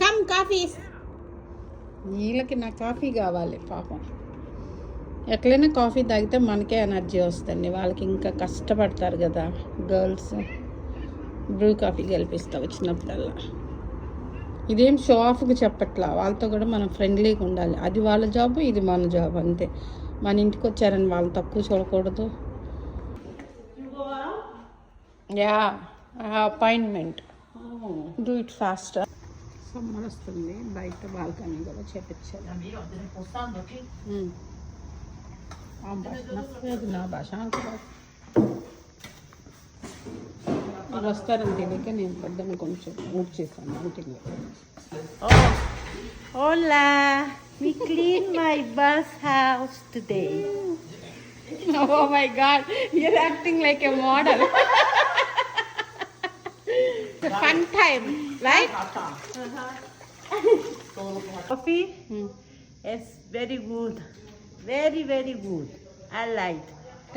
Come coffee. వీళ్ళకి నా coffee కావాలి పాపం. ఎట్లయినా కాఫీ తాగితే మనకే ఎనర్జీ వస్తుంది. వాళ్ళకి ఇంకా కష్టపడతారు కదా గర్ల్స్. బ్రూ కాఫీ కల్పిస్తా వచ్చినప్పుడల్లా. ఇదేం షో ఆఫ్కి చెప్పట్లా, వాళ్ళతో కూడా మనం ఫ్రెండ్లీగా ఉండాలి. అది వాళ్ళ జాబ్, ఇది మన జాబ్ అంతే. మన ఇంటికి వచ్చారని వాళ్ళు తక్కువ చూడకూడదు. Yeah appointment, do it faster. Summer వస్తుంది, బయట బాల్కనీ కూడా చేపించాలి. నా భాష వాళ్ళు వస్తారని తెలియక నేను పొద్దున్న కొంచెం ఊపు చేశాను ఊటిలో. Hola, we clean my bus house today. Oh my God, you're acting like a model. It's a fun time, right? Coffee is very good, very very good. I like.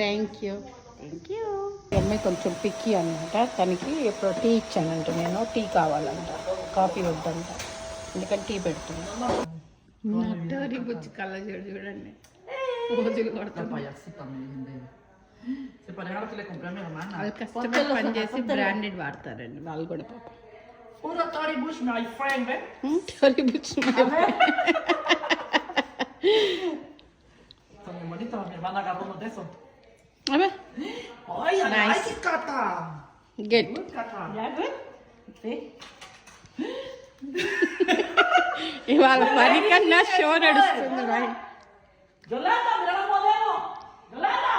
Thank you. Thank you. ఈ అమ్మాయి కొంచెం పిక్కి అనమాట. తనకి ఎప్పుడు tea ఇచ్చానంట, నేను tea కావాలంట, coffee వద్దంట, ఎందుకంటే టీ పెడుతున్నా. నట్టరి బుచ్చి కళ్ళ చూడండి, రోజులు కొడతాం. వాళ్ళు కష్టపడి పని చేసి బ్రాండెడ్ వాడతారండి వాళ్ళు కూడా పాపం. Tory Bush, my friend, eh? Tory Bush, my friend. Sono bonito, mi hermana agarró uno de esos. A ver. Ay, Nice. ay, qué cata. Good. Good cata. Yeah, good. See? ఇవాళ పని కన్నా show నడుస్తుంది. Yolanda, mira la modelo. Yolanda.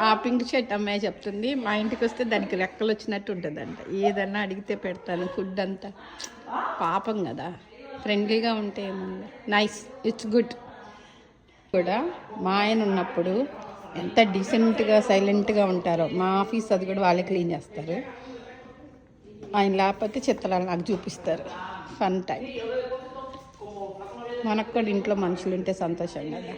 ఆ pink shirt అమ్మాయి చెప్తుంది, మా ఇంటికి వస్తే దానికి రెక్కలు వచ్చినట్టు ఉంటుందంట. ఏదన్నా అడిగితే పెడతాను ఫుడ్ అంతా. పాపం కదా, ఫ్రెండ్లీగా ఉంటే ఏముంది. Nice, it's good. కూడా మా ఆయన ఉన్నప్పుడు ఎంత డీసెంట్గా సైలెంట్గా ఉంటారో. మా ఆఫీస్ అది కూడా వాళ్ళే క్లీన్ చేస్తారు. ఆయన లేకపోతే చిత్రాలు నాకు చూపిస్తారు. Fun time. మనకు కూడా ఇంట్లో మనుషులు ఉంటే సంతోషం కదా.